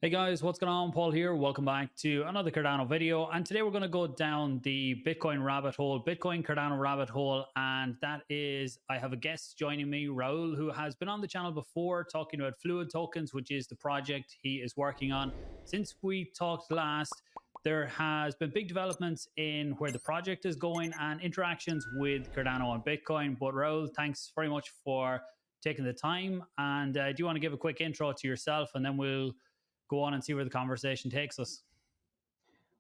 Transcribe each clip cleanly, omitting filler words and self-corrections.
Hey guys, what's going on? Paul here. Welcome back to another Cardano video. And today we're going to go down the Bitcoin rabbit hole, Bitcoin Cardano rabbit hole. And that is, I have a guest joining me, Raul, who has been on the channel before talking about Fluid Tokens, which is the project he is working on. Since we talked last, there has been big developments in where the project is going and interactions with Cardano and Bitcoin. But Raul, thanks very much for taking the time. And do you want to give a quick intro to yourself, and then we'll go on and see where the conversation takes us?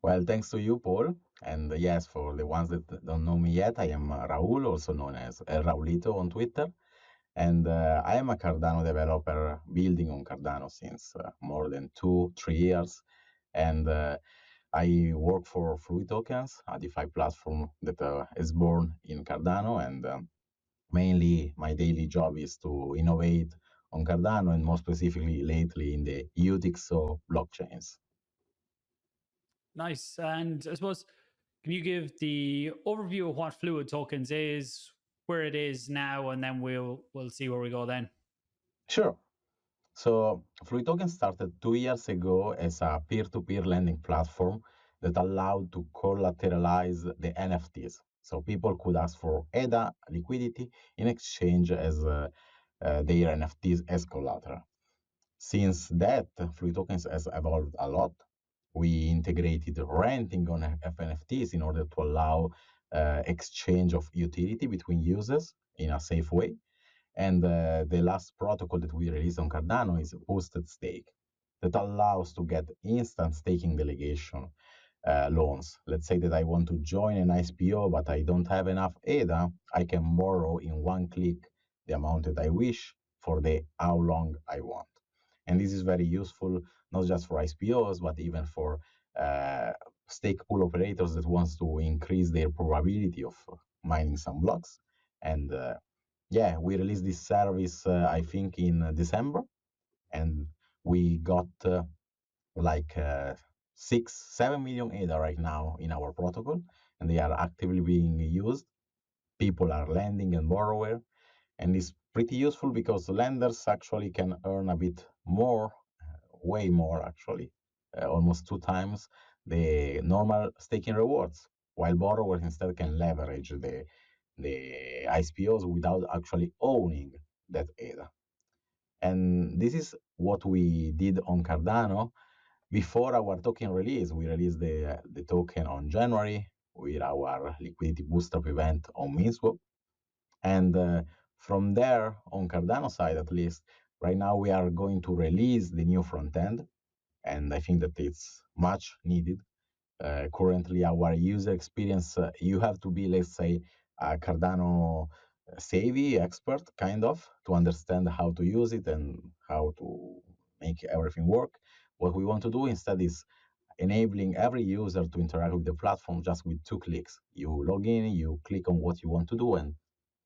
Well, thanks to you, Paul. And yes, for the ones that don't know me yet, I am Raul, also known as Elraulito on Twitter. And I am a Cardano developer building on Cardano since more than 2-3 years. And I work for Fluid Tokens, a DeFi platform that is born in Cardano. And mainly my daily job is to innovate on Cardano and more specifically lately in the utxo blockchains. Nice. And I suppose, can you give the overview of what Fluid Tokens is, where it is now, and then we'll see where we go then? Sure. So Fluid Token started 2 years ago as a peer-to-peer lending platform that allowed to collateralize the NFTs. So people could ask for ADA liquidity in exchange as their NFTs as collateral. Since that, Fluid Tokens has evolved a lot. We integrated renting on NFTs in order to allow exchange of utility between users in a safe way. And the last protocol that we released on Cardano is hosted stake that allows to get instant staking delegation loans. Let's say that I want to join an ISPO, but I don't have enough ADA. I can borrow in one click the amount that I wish for the how long I want. And this is very useful, not just for ISPOs, but even for stake pool operators that wants to increase their probability of mining some blocks. And yeah, we released this service, I think, in December, and we got like 6-7 million ADA right now in our protocol, and they are actively being used. People are lending and borrowing, and it's pretty useful because lenders actually can earn a bit more, way more actually, almost 2 times the normal staking rewards, while borrowers instead can leverage the ISPOs without actually owning that ADA. And this is what we did on Cardano. Before our token release, we released the token on January with our liquidity booster event on MinSwap. And from there, on Cardano side at least, right now we are going to release the new front end. And I think that it's much needed. Currently, our user experience, you have to be, let's say, a Cardano savvy expert, kind of, to understand how to use it and how to make everything work. What we want to do instead is enabling every user to interact with the platform just with 2 clicks. You log in, you click on what you want to do, and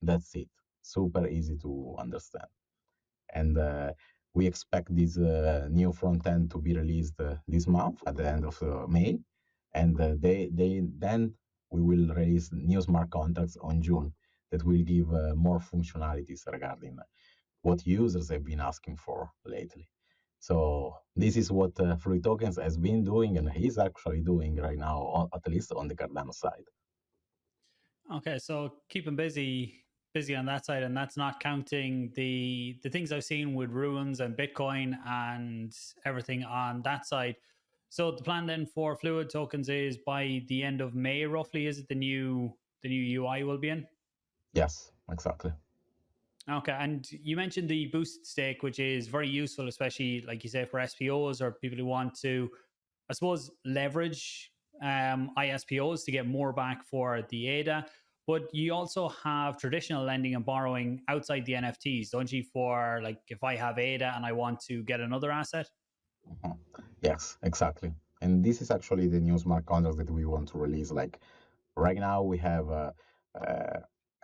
that's it. Super easy to understand. And we expect this new front end to be released this month at the end of May. And then we will release new smart contracts on June that will give more functionalities regarding what users have been asking for lately. So this is what Fluid Tokens has been doing and is actually doing right now, at least on the Cardano side. Okay, so keeping busy on that side, and that's not counting the things I've seen with ruins and Bitcoin and everything on that side. So the plan then for Fluid Tokens is by the end of May, roughly, is it the new UI will be in? Yes, exactly. Okay, and you mentioned the boost stake, which is very useful, especially like you say for SPOs or people who want to, I suppose, leverage ISPOs to get more back for the ADA. But you also have traditional lending and borrowing outside the NFTs, don't you? For like if I have ADA and I want to get another asset. Mhm. Yes, exactly. And this is actually the new smart contracts that we want to release. Like right now, we have uh,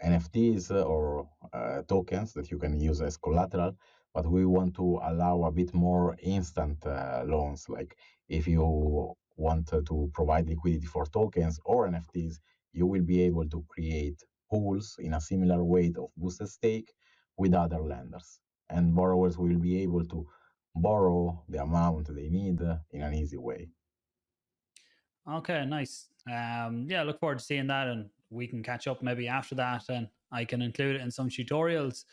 NFTs or tokens that you can use as collateral, but we want to allow a bit more instant loans. Like if you want to provide liquidity for tokens or NFTs, you will be able to create pools in a similar way of boosted stake with other lenders. And borrowers will be able to borrow the amount they need in an easy way. Okay, nice. Yeah, look forward to seeing that, and we can catch up maybe after that, and I can include it in some tutorials.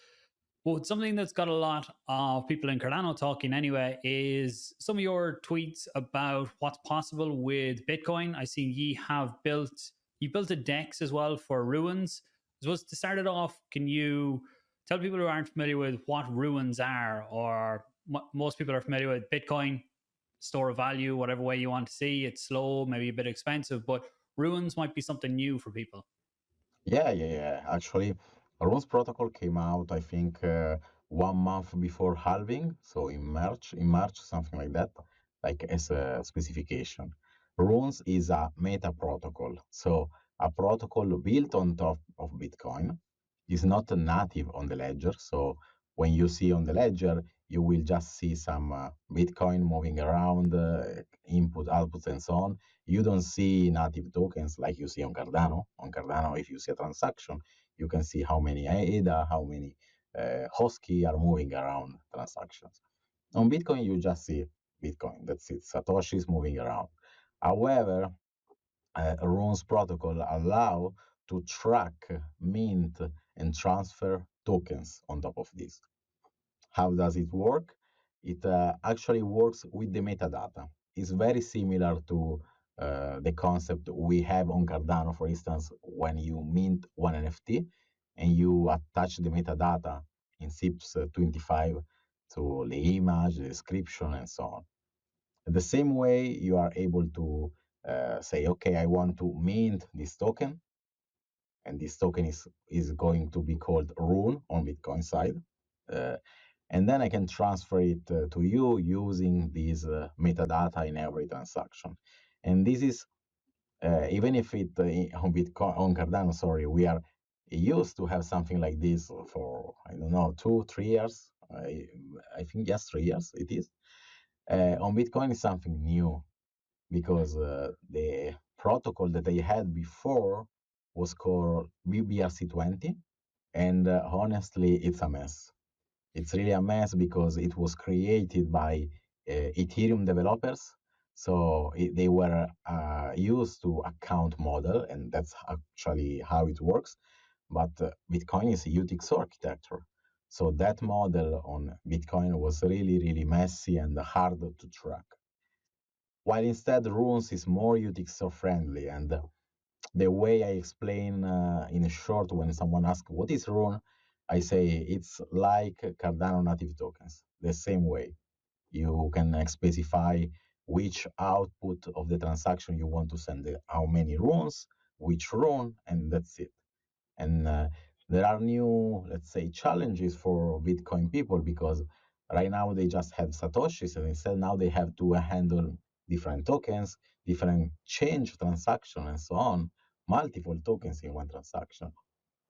But something that's got a lot of people in Cardano talking anyway is some of your tweets about what's possible with Bitcoin. I see you built a DEX as well for ruins. So to start it off, can you tell people who aren't familiar with what ruins are, or most people are familiar with Bitcoin, store of value, whatever way you want to see. It's slow, maybe a bit expensive, but ruins might be something new for people. Yeah. Actually, Runes protocol came out, I think, 1 month before halving, so in March, something like that, like as a specification. Runes is a meta protocol, so a protocol built on top of Bitcoin. Is not native on the ledger, so when you see on the ledger, you will just see some Bitcoin moving around, input, outputs, and so on. You don't see native tokens like you see on Cardano. On Cardano, if you see a transaction, you can see how many ADA, how many host key are moving around transactions. On Bitcoin, you just see Bitcoin. That's it. Satoshi's moving around. However, Runes protocol allow to track, mint, and transfer tokens on top of this. How does it work? It actually works with the metadata. It's very similar to the concept we have on Cardano, for instance, when you mint one NFT and you attach the metadata in SIPs 25 to the image, the description, and so on. The same way you are able to say, okay, I want to mint this token, and this token is going to be called Rune on Bitcoin side. Uh, and then I can transfer it to you using these metadata in every transaction. And this is even if it on Bitcoin on Cardano, sorry, we are used to have something like this for I don't know 2 3 years. I think yes, 3 years it is. On Bitcoin is something new because the protocol that they had before was called BBRC20, and honestly, it's a mess. It's really a mess because it was created by Ethereum developers. So they were used to account model, and that's actually how it works. But Bitcoin is a utxo architecture. So that model on Bitcoin was really, really messy and hard to track. While instead Runes is more utxo friendly, and the way I explain in short when someone asks what is Rune, I say it's like Cardano native tokens, the same way. You can specify which output of the transaction you want to send, how many runes, which rune, and that's it. And there are new, let's say, challenges for Bitcoin people because right now they just have Satoshis, and instead now they have to handle different tokens, different change transaction, and so on, multiple tokens in one transaction.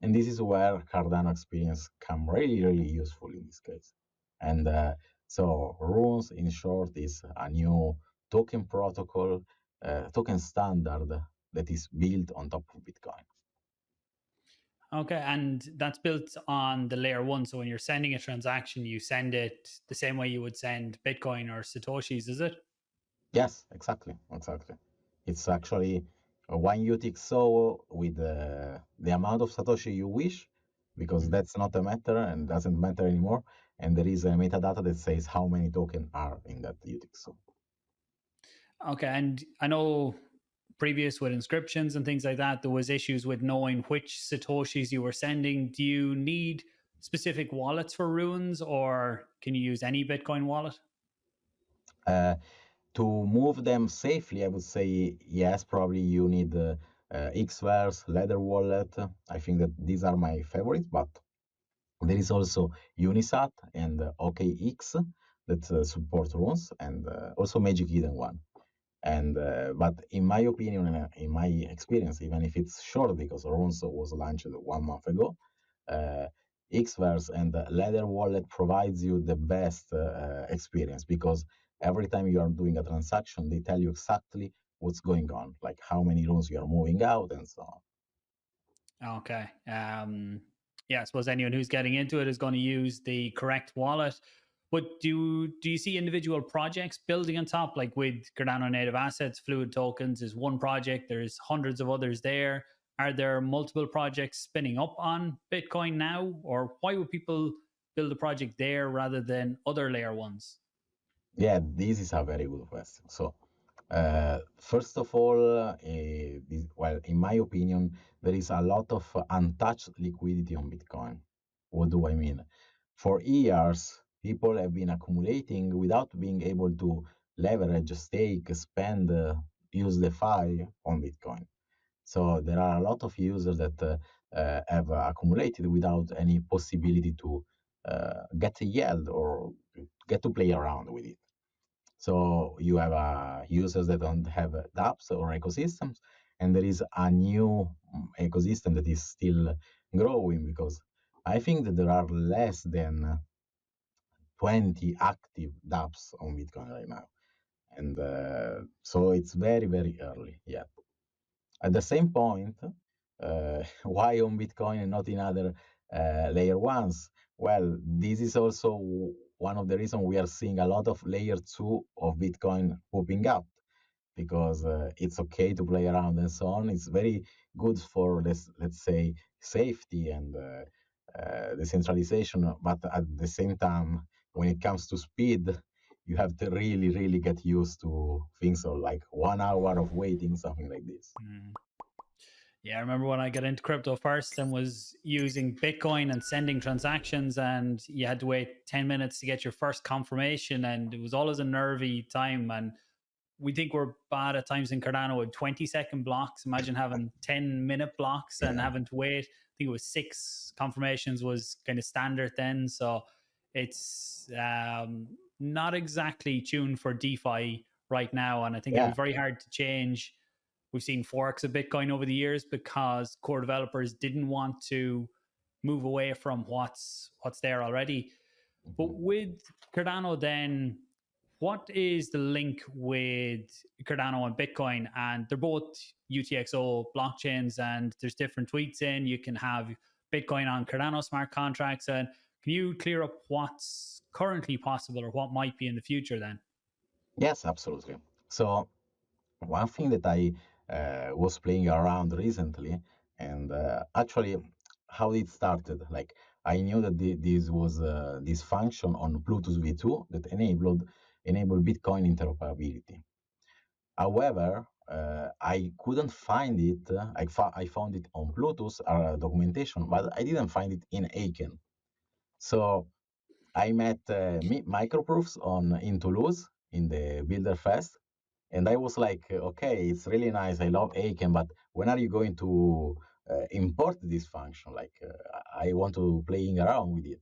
And this is where Cardano experience come really, really useful in this case. And so Runes, in short, is a new token protocol, token standard that is built on top of Bitcoin. Okay, and that's built on the layer one. So when you're sending a transaction, you send it the same way you would send Bitcoin or Satoshis, is it? Yes, exactly. It's actually one UTXO with the amount of Satoshi you wish, because that's not a matter and doesn't matter anymore. And there is a metadata that says how many tokens are in that UTXO. Okay, and I know previous with inscriptions and things like that, there was issues with knowing which Satoshis you were sending. Do you need specific wallets for ruins, or can you use any Bitcoin wallet? To move them safely, I would say yes, probably you need Xverse, Ledger Wallet. I think that these are my favorites, but there is also Unisat and OKX that support runes, and also Magic Eden one. And but in my opinion, in my experience, even if it's short because runes was launched 1 month ago, uh, Xverse and Ledger Wallet provides you the best experience because every time you are doing a transaction, they tell you exactly what's going on, like how many runes you are moving out and so on. Okay. Yeah, I suppose anyone who's getting into it is going to use the correct wallet. But do you see individual projects building on top, like with Cardano native assets, fluid tokens is one project. There's hundreds of others there. Are there multiple projects spinning up on Bitcoin now, or why would people build a project there rather than other layer ones? Yeah, this is a very good question. So, first of all, well, in my opinion, there is a lot of untouched liquidity on Bitcoin. What do I mean? For years, people have been accumulating without being able to leverage, stake, spend, use DeFi on Bitcoin. So there are a lot of users that have accumulated without any possibility to get a yield or get to play around with it. So you have users that don't have dApps or ecosystems, and there is a new ecosystem that is still growing because I think that there are less than 20 active dApps on Bitcoin right now. And so it's very, very early yet. At the same point, why on Bitcoin and not in other layer ones? Well, this is also one of the reasons we are seeing a lot of layer two of Bitcoin popping up because it's okay to play around and so on. It's very good for let's say safety and decentralization, but at the same time, when it comes to speed, you have to really, really get used to things so like 1 hour of waiting, something like this. Mm. Yeah, I remember when I got into crypto first and was using Bitcoin and sending transactions, and you had to wait 10 minutes to get your first confirmation. And it was always a nervy time. And we think we're bad at times in Cardano with 20-second blocks. Imagine having 10-minute blocks and Yeah. having to wait. I think it was 6 confirmations was kind of standard then. So it's not exactly tuned for DeFi right now. And I think it'd Yeah. be very hard to change. We've seen forks of Bitcoin over the years because core developers didn't want to move away from what's there already. But with Cardano, then what is the link with Cardano and Bitcoin? And they're both UTXO blockchains, and there's different tweets in. You can have Bitcoin on Cardano smart contracts. And can you clear up what's currently possible or what might be in the future then? Yes, absolutely. So one thing that I was playing around recently, and actually how it started, like I knew that this was this function on Bluetooth V2 that enabled Bitcoin interoperability. However, I couldn't find it. I found it on Bluetooth documentation, but I didn't find it in Aiken. So I met Microproofs in Toulouse in the Builder Fest, and I was like, okay, it's really nice. I love Aiken, but when are you going to import this function? Like, I want to playing around with it.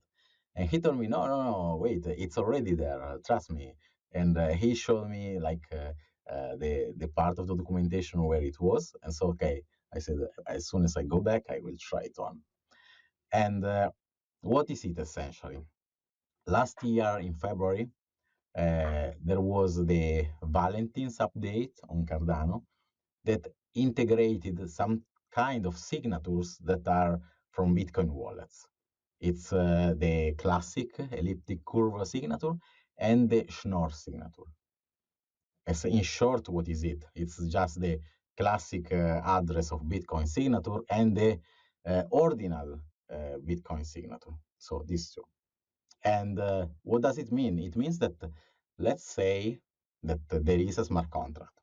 And he told me, no, no, no, wait, it's already there. Trust me. And he showed me like the part of the documentation where it was. And so, okay, I said, as soon as I go back, I will try it on. And what is it essentially? Last year in February, there was the Valentine's update on Cardano that integrated some kind of signatures that are from Bitcoin wallets. It's the classic elliptic curve signature and the Schnorr signature. As in short, what is it? It's just the classic address of Bitcoin signature and the ordinal Bitcoin signature. So these two. And what does it mean? It means that, let's say that there is a smart contract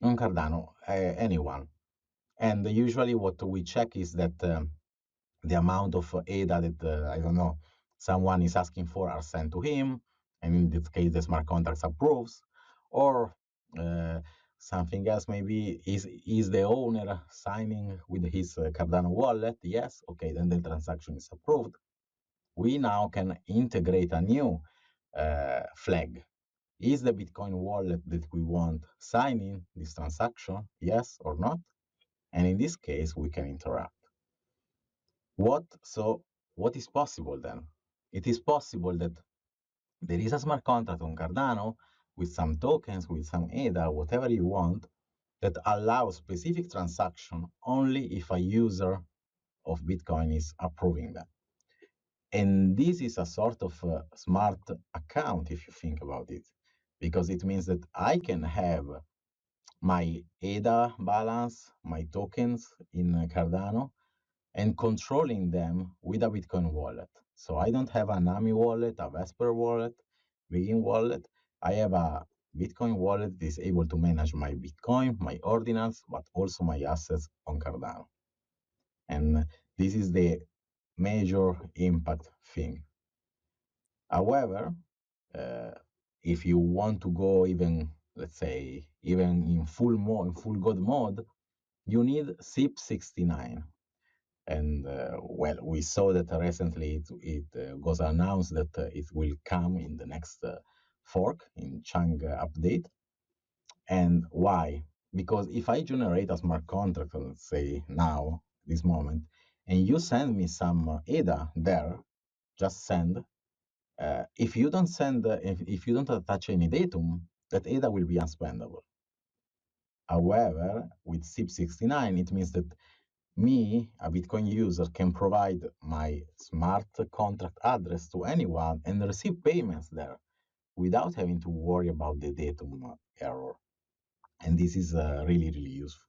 on Cardano, anyone. And usually what we check is that the amount of ADA that, I don't know, someone is asking for are sent to him. And in this case, the smart contracts approves. Or something else, maybe is the owner signing with his Cardano wallet? Yes. Okay, then the transaction is approved. We now can integrate a new flag. Is the Bitcoin wallet that we want signing this transaction? Yes or not? And in this case, we can interact. What is possible then? It is possible that there is a smart contract on Cardano with some tokens, with some ADA, whatever you want, that allows specific transaction only if a user of Bitcoin is approving them. And this is a sort of smart account, if you think about it, because it means that I can have my ADA balance, my tokens in Cardano, and controlling them with a Bitcoin wallet. So I don't have a NAMI wallet, a Vesper wallet, Begin wallet. I have a Bitcoin wallet that is able to manage my Bitcoin, my ordinals, but also my assets on Cardano. And this is the major impact thing. However, uh, if you want to go even, let's say, even in full mode, in full God mode, you need SIP69. And well, we saw that recently it was announced that it will come in the next fork in Chang update. And why? Because if I generate a smart contract, let's say now, this moment, and you send me some ADA there, just send. If you don't send, if you don't attach any datum, that ADA will be unspendable. However, with SIP69, it means that me, a Bitcoin user, can provide my smart contract address to anyone and receive payments there without having to worry about the datum error. And this is really, really useful.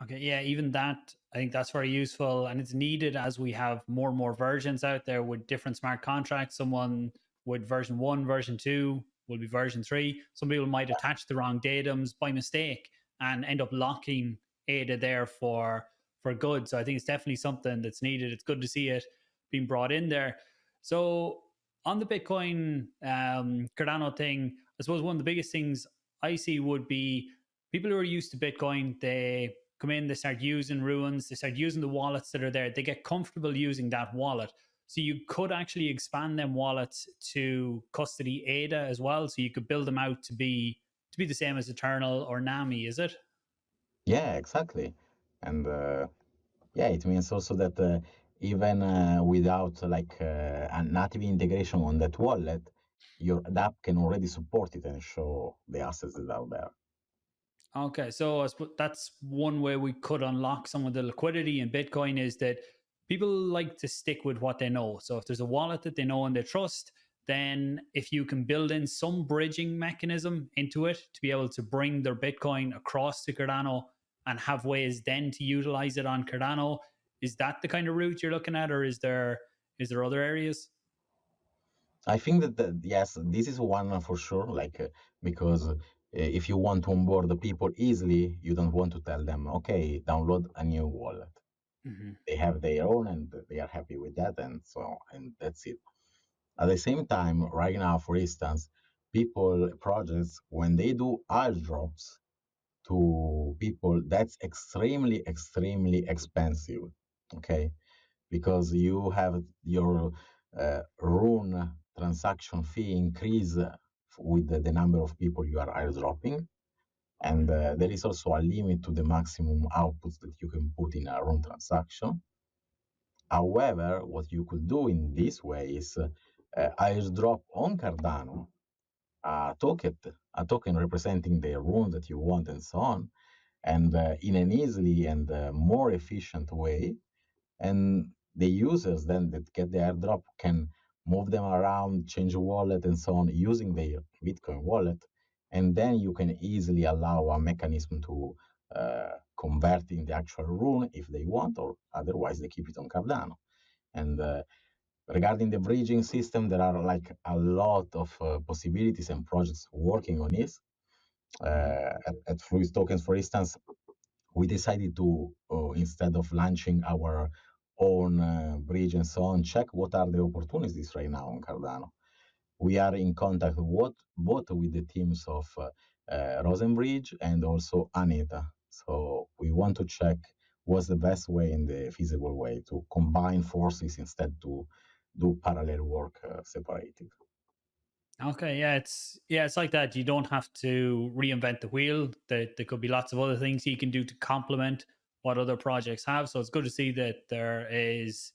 Okay, yeah, even that, I think that's very useful and it's needed as we have more and more versions out there with different smart contracts. Someone with version 1, version 2 will be version 3. Some people might attach the wrong datums by mistake and end up locking ADA there for good. So I think it's definitely something that's needed. It's good to see it being brought in there. So on the Bitcoin Cardano thing, I suppose one of the biggest things I see would be people who are used to Bitcoin, they come in, they start using ruins, they start using the wallets that are there, they get comfortable using that wallet. So you could actually expand them wallets to custody ADA as well. So you could build them out to be the same as Eternal or NAMI, is it? Yeah, exactly. And yeah, it means also that even without like a native integration on that wallet, your app can already support it and show the assets that are there. Okay, so I suppose that's one way we could unlock some of the liquidity in Bitcoin is that people like to stick with what they know. So if there's a wallet that they know and they trust, then if you can build in some bridging mechanism into it to be able to bring their Bitcoin across to Cardano and have ways then to utilize it on Cardano, is that the kind of route you're looking at, or is there other areas? I think that yes, this is one for sure. Like because if you want to onboard the people easily, you don't want to tell them, okay, download a new wallet. Mm-hmm. They have their own, and they are happy with that, and that's it. At the same time, right now, for instance, people projects when they do airdrops to people, that's extremely, extremely expensive. Okay, because you have your rune transaction fee increase with the number of people you are airdropping. And there is also a limit to the maximum outputs that you can put in a rune transaction. However, what you could do in this way is airdrop on Cardano a token representing the rune that you want and so on, and in an easily and more efficient way, and the users then that get the airdrop can move them around, change wallet and so on using their Bitcoin wallet, and then you can easily allow a mechanism to convert in the actual rune if they want, or otherwise they keep it on Cardano. And regarding the bridging system, there are like a lot of possibilities and projects working on this. At Fluid Tokens, for instance, we decided to, instead of launching our own bridge and so on, check what are the opportunities right now on Cardano. We are in contact both with the teams of Rosenbridge and also Aneta. So we want to check what's the best way and the feasible way to combine forces instead to do parallel work separated. Okay, yeah, it's like that. You don't have to reinvent the wheel. There could be lots of other things you can do to complement what other projects have. So it's good to see that there is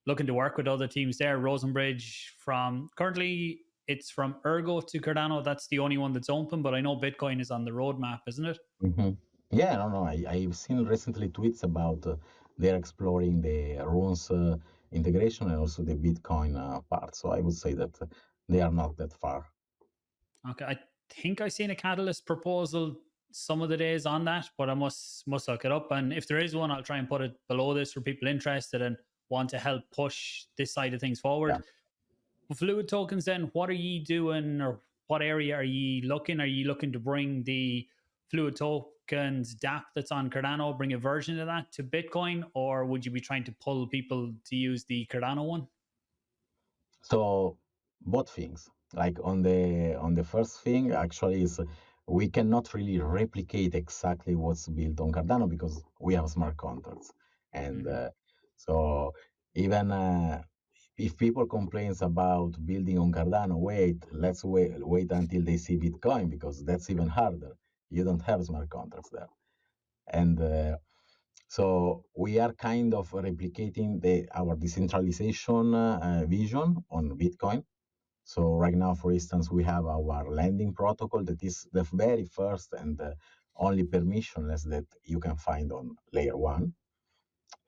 looking to work with other teams there. Rosenbridge from currently it's from Ergo to Cardano. That's the only one that's open, but I know Bitcoin is on the roadmap, isn't it? Mm-hmm. Yeah, no. I've seen recently tweets about they're exploring the runes integration and also the Bitcoin part. So I would say that they are not that far. Okay, I think I seen a catalyst proposal some of the days on that, but I must look it up. And if there is one, I'll try and put it below this for people interested and want to help push this side of things Yeah. forward. Fluid tokens, then, what are you doing, or what area are you looking? Are you looking to bring the Fluid tokens DApp that's on Cardano, bring a version of that to Bitcoin, or would you be trying to pull people to use the Cardano one? So both things. Like on the first thing, actually, is we cannot really replicate exactly what's built on Cardano because we have smart contracts, and so even if people complains about building on Cardano, let's wait until they see Bitcoin because that's even harder. You don't have smart contracts there, and so we are kind of replicating our decentralization vision on Bitcoin. So right now, for instance, we have our lending protocol that is the very first and only permissionless that you can find on layer one.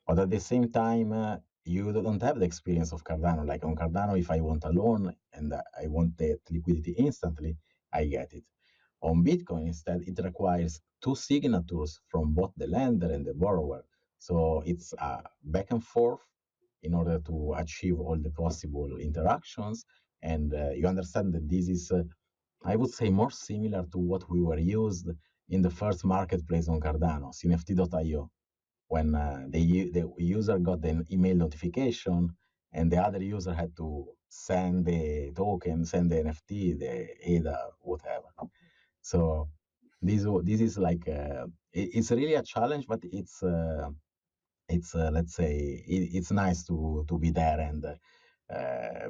But at the same time, you don't have the experience of Cardano. Like on Cardano, if I want a loan and I want that liquidity instantly, I get it. On Bitcoin, instead, it requires two signatures from both the lender and the borrower. So it's back and forth in order to achieve all the possible interactions. And you understand that this is, I would say, more similar to what we were used in the first marketplace on Cardano, CNFT.io, when the user got an email notification and the other user had to send the token, send the NFT, the ADA, whatever. So this is like it's really a challenge, but it's let's say it's nice to be there and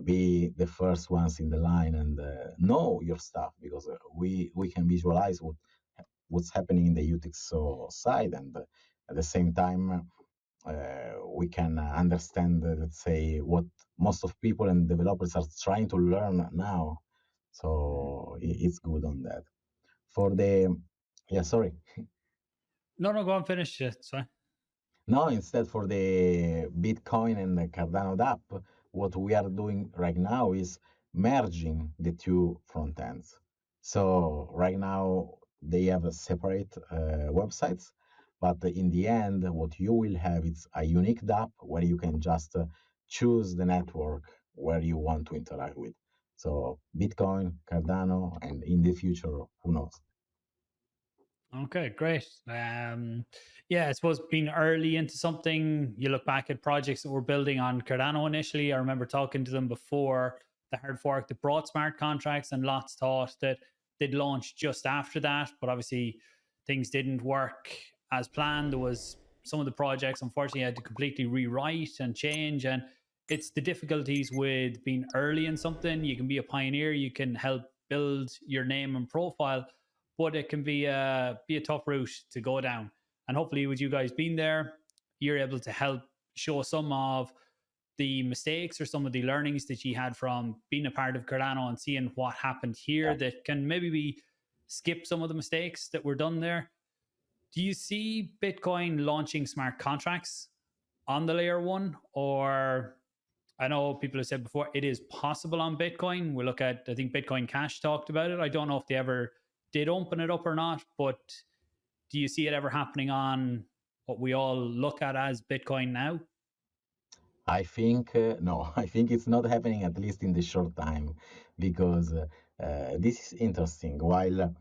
be the first ones in the line and know your stuff because we can visualize what's happening in the UTXO side and at the same time we can understand let's say what most of people and developers are trying to learn now. So it's good on that. For the yeah, sorry. No, go on, finish it. Sorry. No, instead for the Bitcoin and the Cardano app, what we are doing right now is merging the two front ends. So right now they have a separate websites, but in the end, what you will have is a unique app where you can just choose the network where you want to interact with. So Bitcoin, Cardano, and in the future, who knows? Okay, great. Yeah, I suppose being early into something, you look back at projects that were building on Cardano initially. I remember talking to them before the hard fork that brought smart contracts, and lots thought that they'd launch just after that. But obviously, things didn't work as planned. There was some of the projects, unfortunately, had to completely rewrite and change. And it's the difficulties with being early in something. You can be a pioneer, you can help build your name and profile, but it can be a tough route to go down. And hopefully, with you guys being there, you're able to help show some of the mistakes or some of the learnings that you had from being a part of Cardano and seeing what happened here that can maybe be skip some of the mistakes that were done there. Do you see Bitcoin launching smart contracts on the layer one, or I know people have said before it is possible on Bitcoin. We look at, I think Bitcoin Cash talked about it. I don't know if they ever did open it up or not, but do you see it ever happening on what we all look at as Bitcoin now? I think no, I think it's not happening at least in the short time because this is interesting. While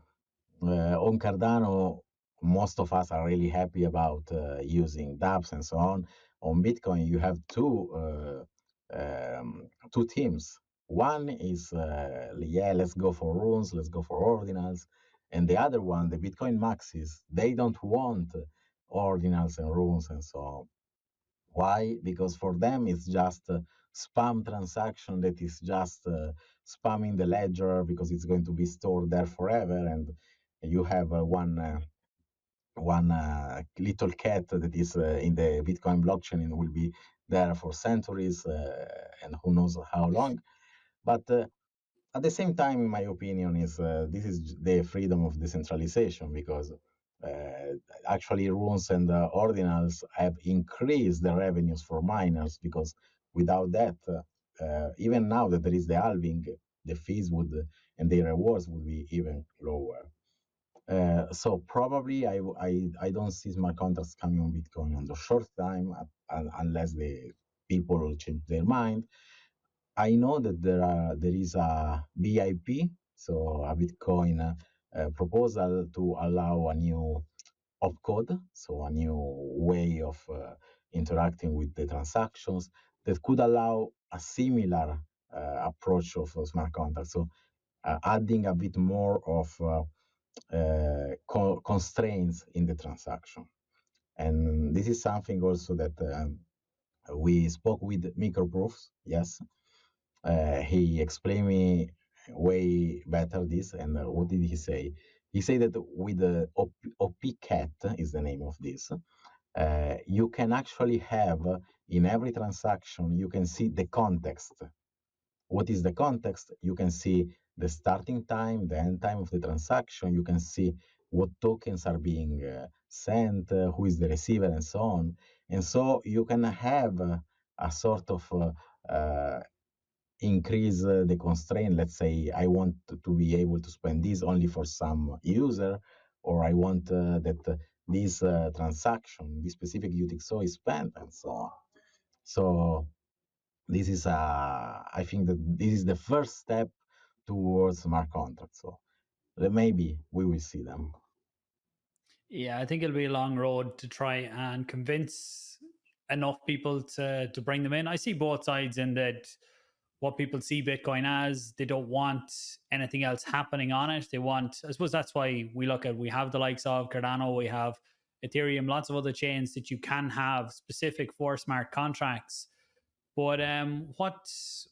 on Cardano, most of us are really happy about using dApps and so on. On Bitcoin, you have two teams. One is yeah, let's go for runes, let's go for ordinals, and the other one, the Bitcoin maxis, they don't want ordinals and runes and so on. Why? Because for them it's just a spam transaction that is just spamming the ledger because it's going to be stored there forever, and you have one little cat that is in the Bitcoin blockchain and will be there for centuries and who knows how long. But at the same time, in my opinion, is this is the freedom of decentralization because actually runes and ordinals have increased the revenues for miners because Without that, even now that there is the halving, the fees would and the rewards would be even lower. So probably I don't see smart contracts coming on Bitcoin on the short time unless the people change their mind. I know that there is a BIP, so a Bitcoin proposal to allow a new opcode, so a new way of interacting with the transactions that could allow a similar approach of smart contracts. So adding a bit more of constraints in the transaction. And this is something also that we spoke with microproofs. Yes, he explained me way better this. And what did he say? He said that with the OP-cat is the name of this. You can actually have in every transaction, you can see the context. What is the context? You can see the starting time, the end time of the transaction. You can see what tokens are being sent, who is the receiver, and so on. And so you can have a sort of increase the constraint. Let's say I want to be able to spend this only for some user, or I want that this transaction, this specific UTXO is spent, and so on. So this is I think that this is the first step towards smart contracts. So maybe we will see them. Yeah, I think it'll be a long road to try and convince enough people to bring them in. I see both sides in that what people see Bitcoin as, they don't want anything else happening on it. They want, I suppose that's why we have the likes of Cardano, we have Ethereum, lots of other chains that you can have specific for smart contracts. But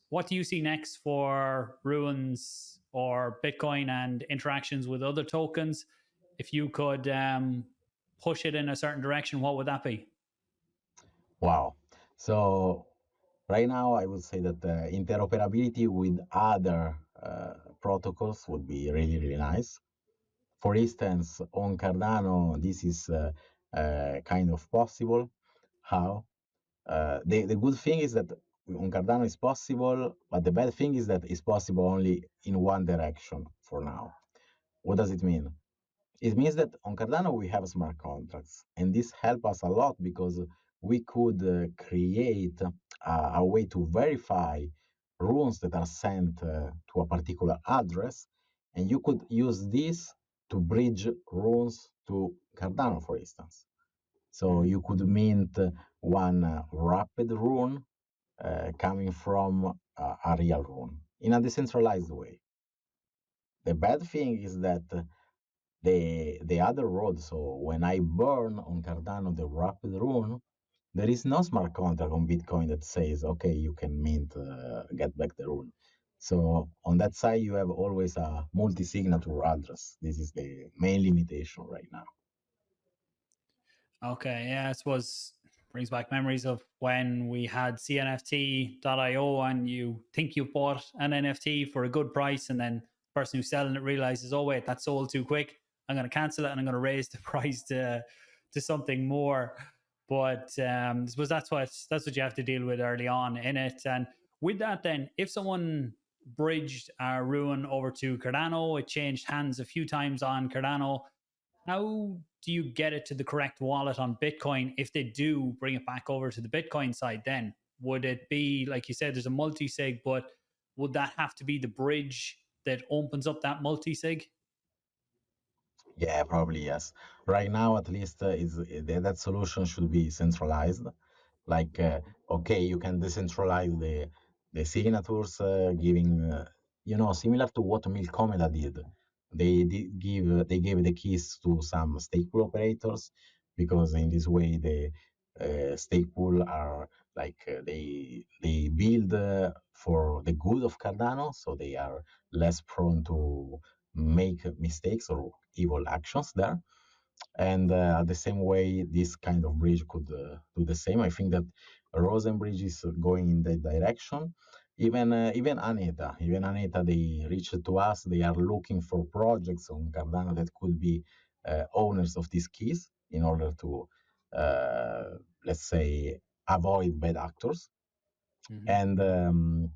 what do you see next for Ruins or Bitcoin and interactions with other tokens? If you could push it in a certain direction, what would that be? Wow. So right now, I would say that interoperability with other protocols would be really, really nice. For instance, on Cardano, this is kind of possible. How? The good thing is that on Cardano is possible, but the bad thing is that it's possible only in one direction for now. What does it mean? It means that on Cardano we have smart contracts, and this helps us a lot because we could create a way to verify runes that are sent to a particular address, and you could use this to bridge runes to Cardano, for instance. So you could mint one wrapped rune coming from a real rune in a decentralized way. The bad thing is that the other road. So when I burn on Cardano the wrapped rune, there is no smart contract on Bitcoin that says, okay, you can mint, get back the rune. So on that side, you have always a multi-signature address. This is the main limitation right now. Okay, yeah, I suppose brings back memories of when we had cnft.io and you think you bought an NFT for a good price and then the person who's selling it realizes, oh wait, that sold too quick. I'm going to cancel it and I'm going to raise the price to something more. But I suppose that's what you have to deal with early on in it. And with that, then, if someone bridged Ruin over to Cardano, it changed hands a few times on Cardano. How do you get it to the correct wallet on Bitcoin if they do bring it back over to the Bitcoin side? Then would it be, like you said, there's a multi-sig, but would that have to be the bridge that opens up that multi-sig? Yeah, probably yes. Right now, at least, that solution should be centralized. Like, okay, you can decentralize the signatures, giving similar to what Milkomeda did. They gave the keys to some stake pool operators because in this way the stake pool are like they build for the good of Cardano, so they are less prone to make mistakes or evil actions there. And the same way, this kind of bridge could do the same. I think that Rosenbridge is going in that direction. Even Aneta, they reached to us. They are looking for projects on Cardano that could be owners of these keys in order to, let's say, avoid bad actors. And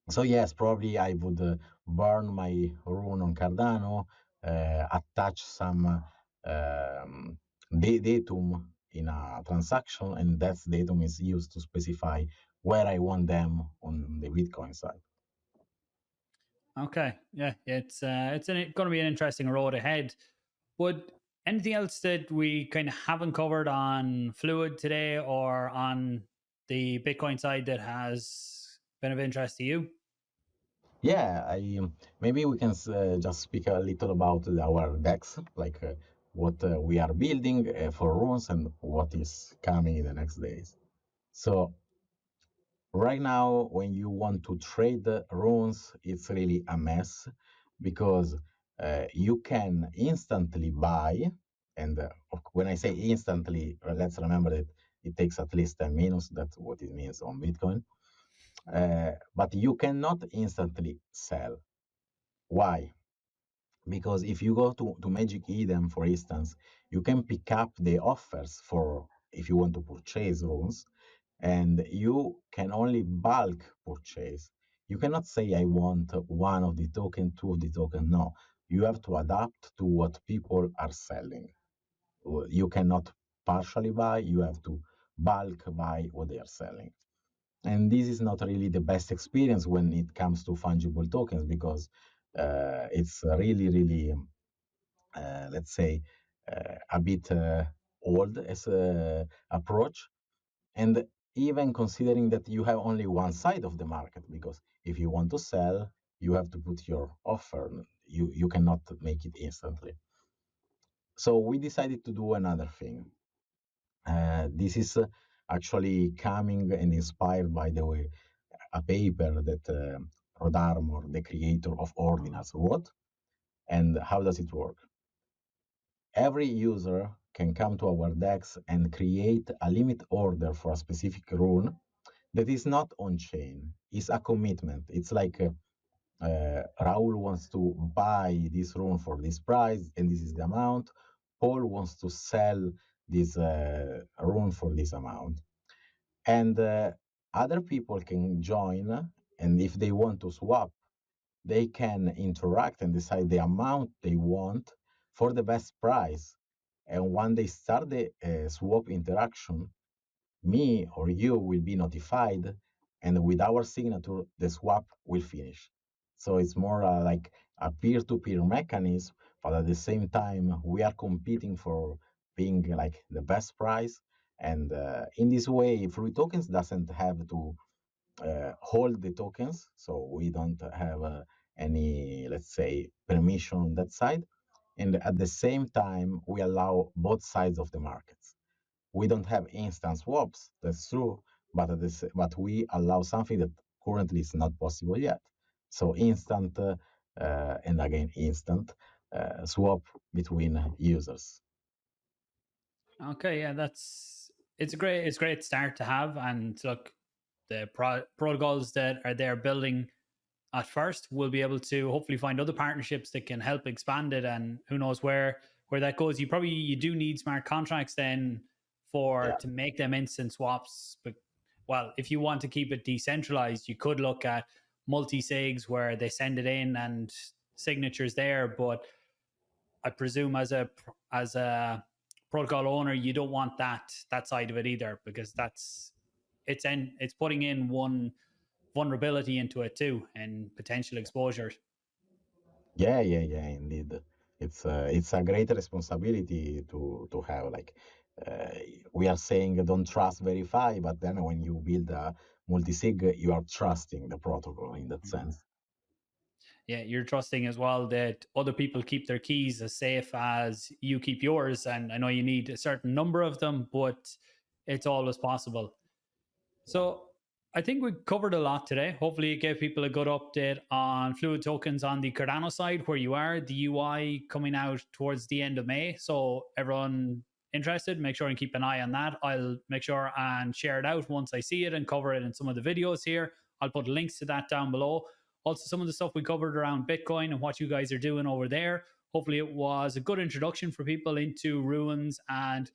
so yes, probably I would burn my rune on Cardano, attach some datum in a transaction, and that datum is used to specify where I want them on the Bitcoin side. Okay, yeah, it's going to be an interesting road ahead. But anything else that we kind of haven't covered on Fluid today or on the Bitcoin side that has been of interest to you? Yeah, maybe we can just speak a little about our decks, like what we are building for runes and what is coming in the next days. So right now, when you want to trade runes, it's really a mess because you can instantly buy. And when I say instantly, let's remember that it takes at least 10 minutes. That's what it means on Bitcoin. But you cannot instantly sell. Why? Because if you go to Magic Eden, for instance, you can pick up the offers for if you want to purchase runes, and you can only bulk purchase. You cannot say I want one of the token, two of the token. No, you have to adapt to what people are selling. You cannot partially buy. You have to bulk buy what they are selling. And this is not really the best experience when it comes to fungible tokens because it's really, really, let's say, a bit old as a approach. And even considering that you have only one side of the market, because if you want to sell, you have to put your offer. You cannot make it instantly. So we decided to do another thing. This is actually coming and inspired by the way a paper that Rod Armor, the creator of Ordinals, wrote. And how does it work? Every user can come to our DEX and create a limit order for a specific rune that is not on chain. It's a commitment. It's like Raul wants to buy this rune for this price, and this is the amount. Paul wants to sell this rune for this amount. And other people can join, and if they want to swap, they can interact and decide the amount they want for the best price. And when they start the swap interaction, me or you will be notified, and with our signature, the swap will finish. So it's more like a peer-to-peer mechanism, but at the same time, we are competing for being like the best price. And in this way, Free Tokens doesn't have to hold the tokens, so we don't have any, let's say, permission on that side. And at the same time, we allow both sides of the markets. We don't have instant swaps, that's true, but but we allow something that currently is not possible yet. So instant and again instant swap between users. Okay, yeah, it's a great start to have. And look, the protocols that are there building at first, we'll be able to hopefully find other partnerships that can help expand it, and who knows where that goes. You do need smart contracts then for Yeah. to make them instant swaps. But well, if you want to keep it decentralized, you could look at multi-sigs where they send it in and signatures there. But I presume as a protocol owner, you don't want that side of it either, because it's putting in one vulnerability into it too, and potential exposure. Yeah, indeed. It's a great responsibility to have. Like uh, we are saying, don't trust, verify, but then when you build a multi-sig, you are trusting the protocol in that Mhm. sense. Yeah, you're trusting as well that other people keep their keys as safe as you keep yours. And I know you need a certain number of them, but it's always possible. Yeah. So I think we covered a lot today. Hopefully, it gave people a good update on Fluid tokens on the Cardano side, where you are. The UI coming out towards the end of May. So everyone interested, make sure and keep an eye on that. I'll make sure and share it out once I see it and cover it in some of the videos here. I'll put links to that down below. Also, some of the stuff we covered around Bitcoin and what you guys are doing over there. Hopefully, it was a good introduction for people into ruins and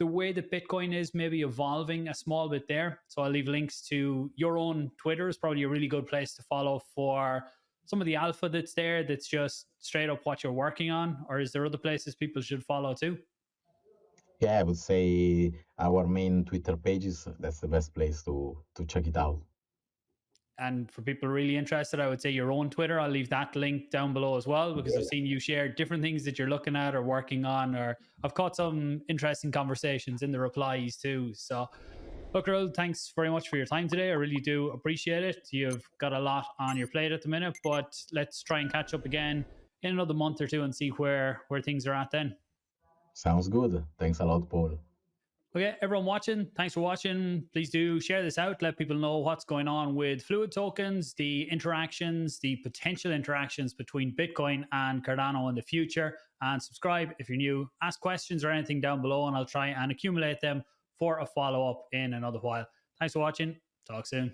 the way that Bitcoin is maybe evolving a small bit there. So I'll leave links to your own Twitter. Is probably a really good place to follow for some of the alpha that's there, that's just straight up what you're working on. Or is there other places people should follow too? Yeah, I would say our main Twitter pages, that's the best place to check it out. And for people really interested, I would say your own Twitter. I'll leave that link down below as well, because I've seen you share different things that you're looking at or working on, or I've caught some interesting conversations in the replies too. So look, Raul, thanks very much for your time today. I really do appreciate it. You've got a lot on your plate at the minute, but let's try and catch up again in another month or two and see where things are at then. Sounds good. Thanks a lot, Paul. Okay, everyone watching, thanks for watching. Please do share this out. Let people know what's going on with Fluid tokens, the interactions, the potential interactions between Bitcoin and Cardano in the future. And subscribe if you're new. Ask questions or anything down below, and I'll try and accumulate them for a follow-up in another while. Thanks for watching. Talk soon.